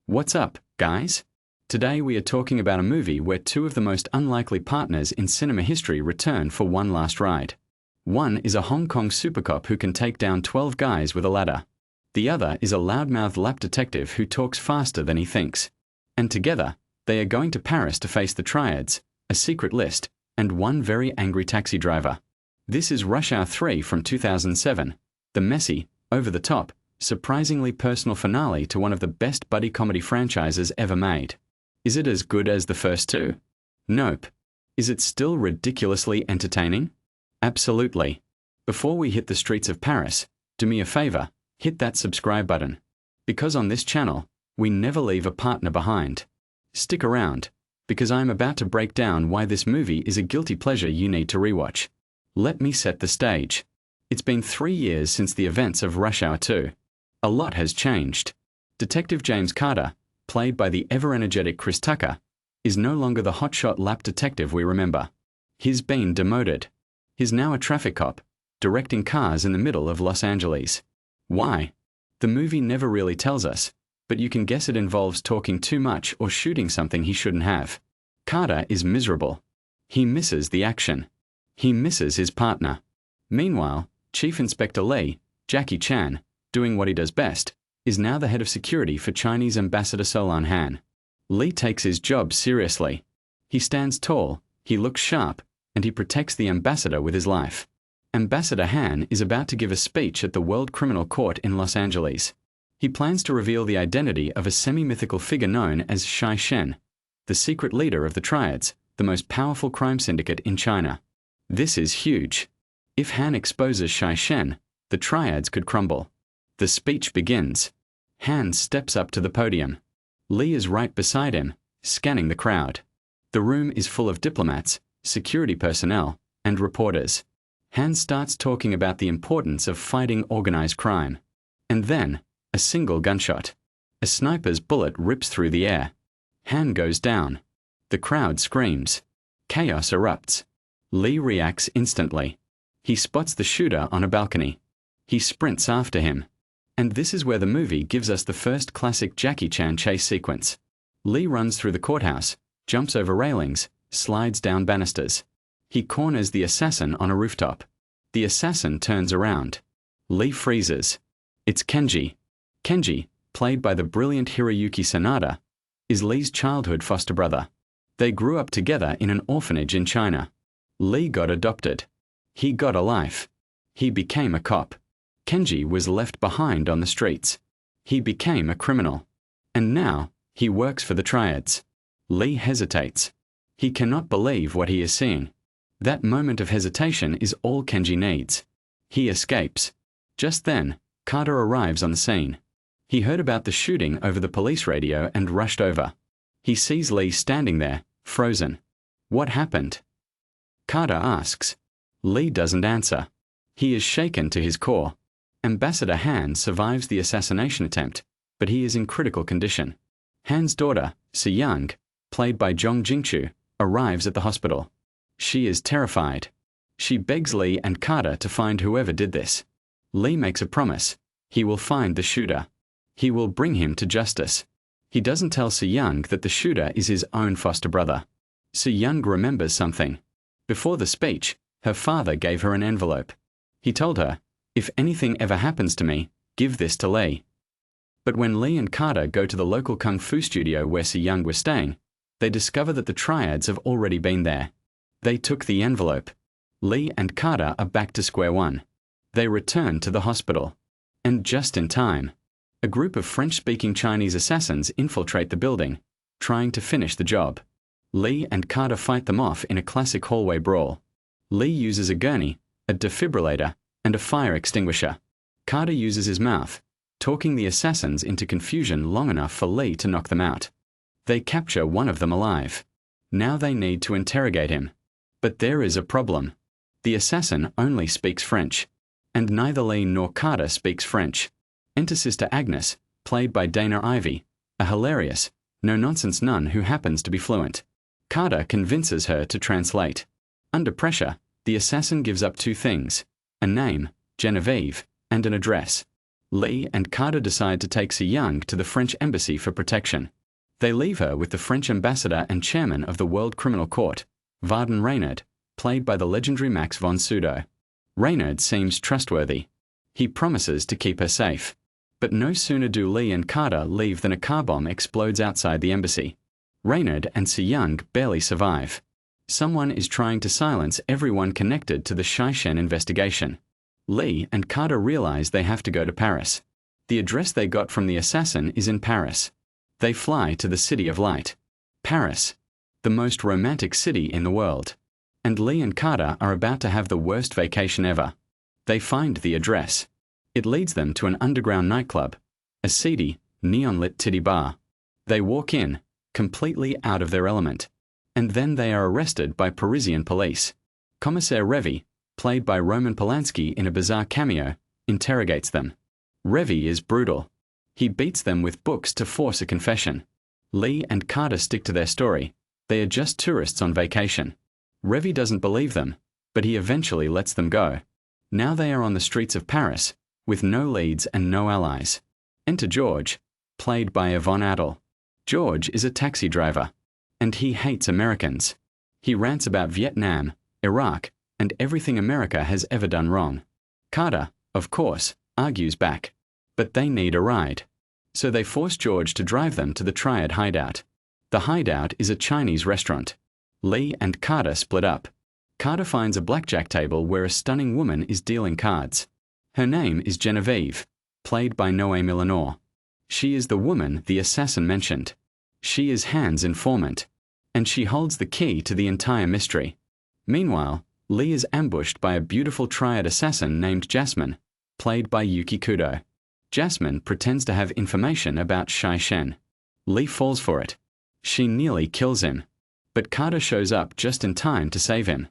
What's up, guys? Today we are talking about a movie where two of the most unlikely partners in cinema history return for one last ride. One is a Hong Kong supercop who can take down 12 guys with a ladder. The other is a loudmouth lap detective who talks faster than he thinks. And together, they are going to Paris to face the Triads, a secret list, and one very angry taxi driver. This is Rush Hour 3 from 2007, the messy, over-the-top, surprisingly personal finale to one of the best buddy comedy franchises ever made. Is it as good as the first two? Nope. Is it still ridiculously entertaining? Absolutely. Before we hit the streets of Paris, do me a favor, hit that subscribe button. Because on this channel, we never leave a partner behind. Stick around, because I'm about to break down why this movie is a guilty pleasure you need to rewatch. Let me set the stage. It's been 3 years since the events of Rush Hour 2. A lot has changed. Detective James Carter, played by the ever-energetic Chris Tucker, is no longer the hotshot lap detective we remember. He's been demoted. He's now a traffic cop, directing cars in the middle of Los Angeles. Why? The movie never really tells us, but you can guess it involves talking too much or shooting something he shouldn't have. Carter is miserable. He misses the action. He misses his partner. Meanwhile, Chief Inspector Lee, Jackie Chan, doing what he does best, is now the head of security for Chinese Ambassador Solan Han. Lee takes his job seriously. He stands tall, he looks sharp, and he protects the ambassador with his life. Ambassador Han is about to give a speech at the World Criminal Court in Los Angeles. He plans to reveal the identity of a semi-mythical figure known as Shai Shen, the secret leader of the Triads, the most powerful crime syndicate in China. This is huge. If Han exposes Shai Shen, the Triads could crumble. The speech begins. Han steps up to the podium. Lee is right beside him, scanning the crowd. The room is full of diplomats, security personnel, and reporters. Han starts talking about the importance of fighting organized crime. And then, a single gunshot. A sniper's bullet rips through the air. Han goes down. The crowd screams. Chaos erupts. Lee reacts instantly. He spots the shooter on a balcony. He sprints after him. And this is where the movie gives us the first classic Jackie Chan chase sequence. Lee runs through the courthouse, jumps over railings, slides down banisters. He corners the assassin on a rooftop. The assassin turns around. Lee freezes. It's Kenji. Kenji, played by the brilliant Hiroyuki Sanada, is Lee's childhood foster brother. They grew up together in an orphanage in China. Lee got adopted. He got a life. He became a cop. Kenji was left behind on the streets. He became a criminal. And now, he works for the Triads. Lee hesitates. He cannot believe what he is seeing. That moment of hesitation is all Kenji needs. He escapes. Just then, Carter arrives on the scene. He heard about the shooting over the police radio and rushed over. He sees Lee standing there, frozen. What happened? Carter asks. Lee doesn't answer. He is shaken to his core. Ambassador Han survives the assassination attempt, but he is in critical condition. Han's daughter, Se-young, played by Zhong Jingchu, arrives at the hospital. She is terrified. She begs Lee and Carter to find whoever did this. Lee makes a promise. He will find the shooter. He will bring him to justice. He doesn't tell Se-young that the shooter is his own foster brother. Se-young remembers something. Before the speech, her father gave her an envelope. He told her, "If anything ever happens to me, give this to Lee." But when Lee and Carter go to the local kung fu studio where Se-young was staying, they discover that the Triads have already been there. They took the envelope. Lee and Carter are back to square one. They return to the hospital. And just in time, a group of French-speaking Chinese assassins infiltrate the building, trying to finish the job. Lee and Carter fight them off in a classic hallway brawl. Lee uses a gurney, a defibrillator, and a fire extinguisher. Carter uses his mouth, talking the assassins into confusion long enough for Lee to knock them out. They capture one of them alive. Now they need to interrogate him. But there is a problem. The assassin only speaks French, and neither Lee nor Carter speaks French. Enter Sister Agnes, played by Dana Ivey, a hilarious, no-nonsense nun who happens to be fluent. Carter convinces her to translate. Under pressure, the assassin gives up two things: a name, Genevieve, and an address. Lee and Carter decide to take Si-young to the French embassy for protection. They leave her with the French ambassador and chairman of the World Criminal Court, Varden Reynard, played by the legendary Max von Sydow. Reynard seems trustworthy. He promises to keep her safe. But no sooner do Lee and Carter leave than a car bomb explodes outside the embassy. Reynard and Si-young barely survive. Someone is trying to silence everyone connected to the Shai-Shen investigation. Lee and Carter realize they have to go to Paris. The address they got from the assassin is in Paris. They fly to the City of Light. Paris, the most romantic city in the world. And Lee and Carter are about to have the worst vacation ever. They find the address. It leads them to an underground nightclub, a seedy, neon-lit titty bar. They walk in, completely out of their element. And then they are arrested by Parisian police. Commissaire Revy, played by Roman Polanski in a bizarre cameo, interrogates them. Revy is brutal. He beats them with books to force a confession. Lee and Carter stick to their story. They are just tourists on vacation. Revy doesn't believe them, but he eventually lets them go. Now they are on the streets of Paris, with no leads and no allies. Enter George, played by Yvonne Adel. George is a taxi driver, and he hates Americans. He rants about Vietnam, Iraq, and everything America has ever done wrong. Carter, of course, argues back, but they need a ride. So they force George to drive them to the Triad hideout. The hideout is a Chinese restaurant. Lee and Carter split up. Carter finds a blackjack table where a stunning woman is dealing cards. Her name is Genevieve, played by Noé Millanor. She is the woman the assassin mentioned. She is Han's informant, and she holds the key to the entire mystery. Meanwhile, Lee is ambushed by a beautiful Triad assassin named Jasmine, played by Yuki Kudo. Jasmine pretends to have information about Shai-Shen. Lee falls for it. She nearly kills him. But Carter shows up just in time to save him.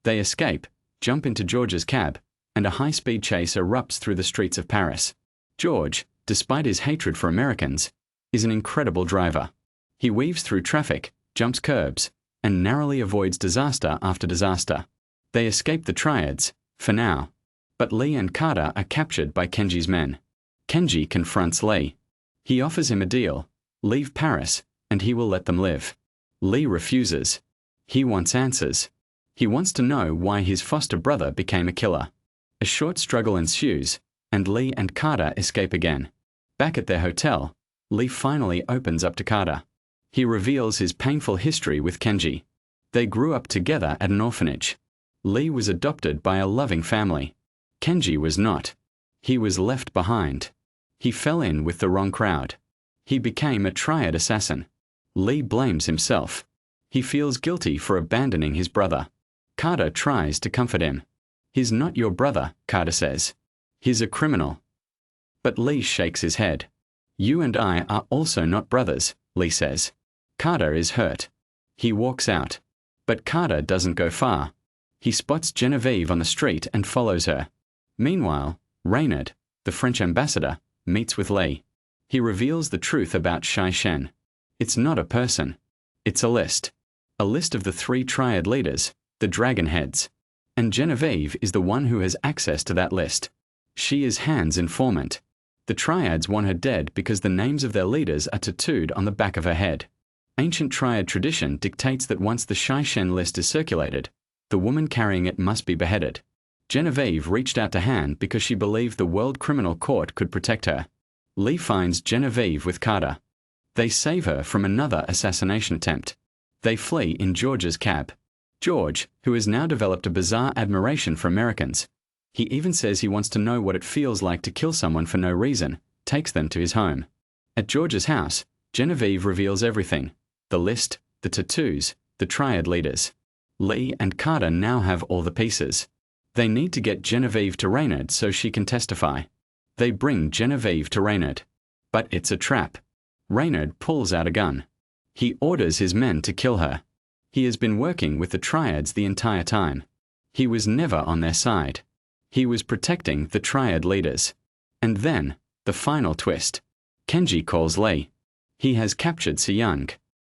They escape, jump into George's cab, and a high-speed chase erupts through the streets of Paris. George, despite his hatred for Americans, is an incredible driver. He weaves through traffic, jumps curbs, and narrowly avoids disaster after disaster. They escape the Triads, for now. But Lee and Carter are captured by Kenji's men. Kenji confronts Lee. He offers him a deal: leave Paris, and he will let them live. Lee refuses. He wants answers. He wants to know why his foster brother became a killer. A short struggle ensues, and Lee and Carter escape again. Back at their hotel, Lee finally opens up to Carter. He reveals his painful history with Kenji. They grew up together at an orphanage. Lee was adopted by a loving family. Kenji was not. He was left behind. He fell in with the wrong crowd. He became a Triad assassin. Lee blames himself. He feels guilty for abandoning his brother. Carter tries to comfort him. He's not your brother, Carter says. He's a criminal. But Lee shakes his head. You and I are also not brothers, Lee says. Carter is hurt. He walks out. But Carter doesn't go far. He spots Genevieve on the street and follows her. Meanwhile, Reynard, the French ambassador, meets with Lee. He reveals the truth about Shai-Shen. It's not a person. It's a list. A list of the 3 Triad leaders, the Dragon Heads. And Genevieve is the one who has access to that list. She is Han's informant. The Triads want her dead because the names of their leaders are tattooed on the back of her head. Ancient Triad tradition dictates that once the Shai-Shen list is circulated, the woman carrying it must be beheaded. Genevieve reached out to Han because she believed the World Criminal Court could protect her. Lee finds Genevieve with Carter. They save her from another assassination attempt. They flee in George's cab. George, who has now developed a bizarre admiration for Americans, he even says he wants to know what it feels like to kill someone for no reason, takes them to his home. At George's house, Genevieve reveals everything: the list, the tattoos, the Triad leaders. Lee and Carter now have all the pieces. They need to get Genevieve to Reynard so she can testify. They bring Genevieve to Reynard. But it's a trap. Reynard pulls out a gun. He orders his men to kill her. He has been working with the Triads the entire time. He was never on their side. He was protecting the Triad leaders. And then, the final twist. Kenji calls Lee. He has captured Si-young.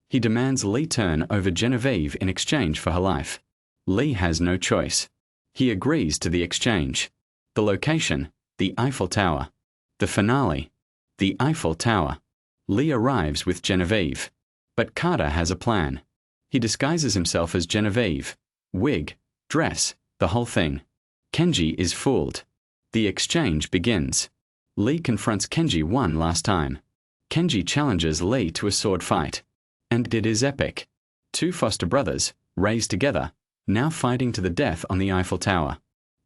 He demands Lee turn over Genevieve in exchange for her life. Lee has no choice. He agrees to the exchange. The location: the Eiffel Tower. The finale. The Eiffel Tower. Lee arrives with Genevieve. But Carter has a plan. He disguises himself as Genevieve. Wig, dress, the whole thing. Kenji is fooled. The exchange begins. Lee confronts Kenji one last time. Kenji challenges Lee to a sword fight. And it is epic. Two foster brothers, raised together, now fighting to the death on the Eiffel Tower.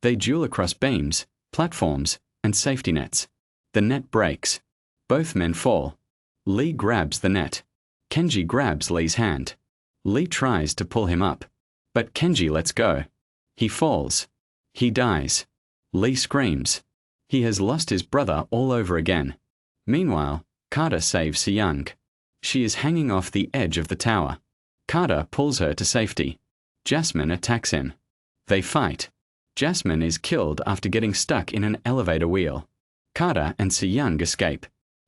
They duel across beams, platforms, and safety nets. The net breaks. Both men fall. Lee grabs the net. Kenji grabs Lee's hand. Lee tries to pull him up. But Kenji lets go. He falls. He dies. Lee screams. He has lost his brother all over again. Meanwhile, Carter saves Se-young. She is hanging off the edge of the tower. Carter pulls her to safety. Jasmine attacks him. They fight. Jasmine is killed after getting stuck in an elevator wheel. Carter and Se-young escape.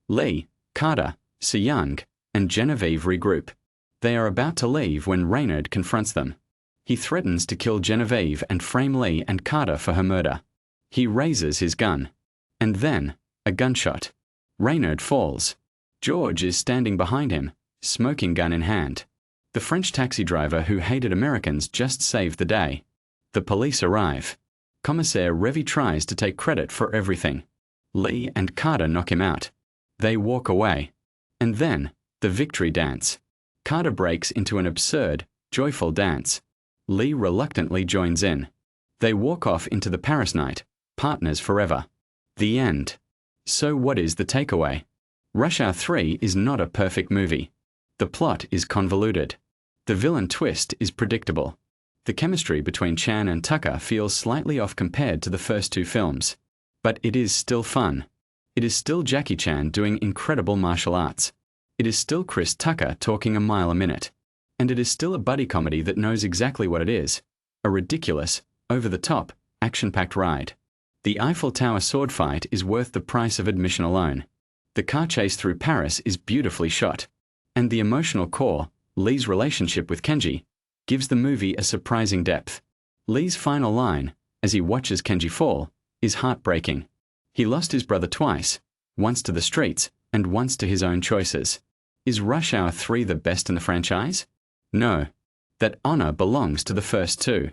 Lee, Carter, Se-young, and Genevieve regroup. They are about to leave when Reynard confronts them. He threatens to kill Genevieve and frame Lee and Carter for her murder. He raises his gun. And then, a gunshot. Reynard falls. George is standing behind him, smoking gun in hand. The French taxi driver who hated Americans just saved the day. The police arrive. Commissaire Revy tries to take credit for everything. Lee and Carter knock him out. They walk away. And then, the victory dance. Carter breaks into an absurd, joyful dance. Lee reluctantly joins in. They walk off into the Paris night, partners forever. The end. So what is the takeaway? Rush Hour 3 is not a perfect movie. The plot is convoluted. The villain twist is predictable. The chemistry between Chan and Tucker feels slightly off compared to the first two films. But it is still fun. It is still Jackie Chan doing incredible martial arts. It is still Chris Tucker talking a mile a minute. And it is still a buddy comedy that knows exactly what it is. A ridiculous, over-the-top, action-packed ride. The Eiffel Tower sword fight is worth the price of admission alone. The car chase through Paris is beautifully shot. And the emotional core, Lee's relationship with Kenji, gives the movie a surprising depth. Lee's final line, as he watches Kenji fall, is heartbreaking. He lost his brother twice, once to the streets and once to his own choices. Is Rush Hour 3 the best in the franchise? No. That honor belongs to the first two.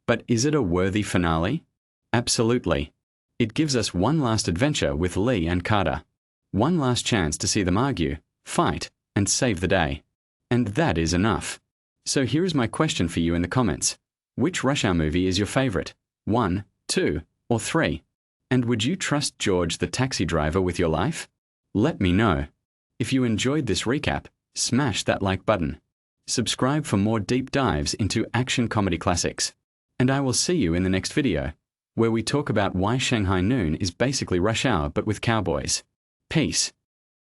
But is it a worthy finale? Absolutely. It gives us one last adventure with Lee and Carter. One last chance to see them argue, fight, and save the day. And that is enough. So here is my question for you in the comments. Which Rush Hour movie is your favorite? 1, 2, or 3? And would you trust George the taxi driver with your life? Let me know. If you enjoyed this recap, smash that like button. Subscribe for more deep dives into action comedy classics. And I will see you in the next video, where we talk about why Shanghai Noon is basically Rush Hour but with cowboys. Peace.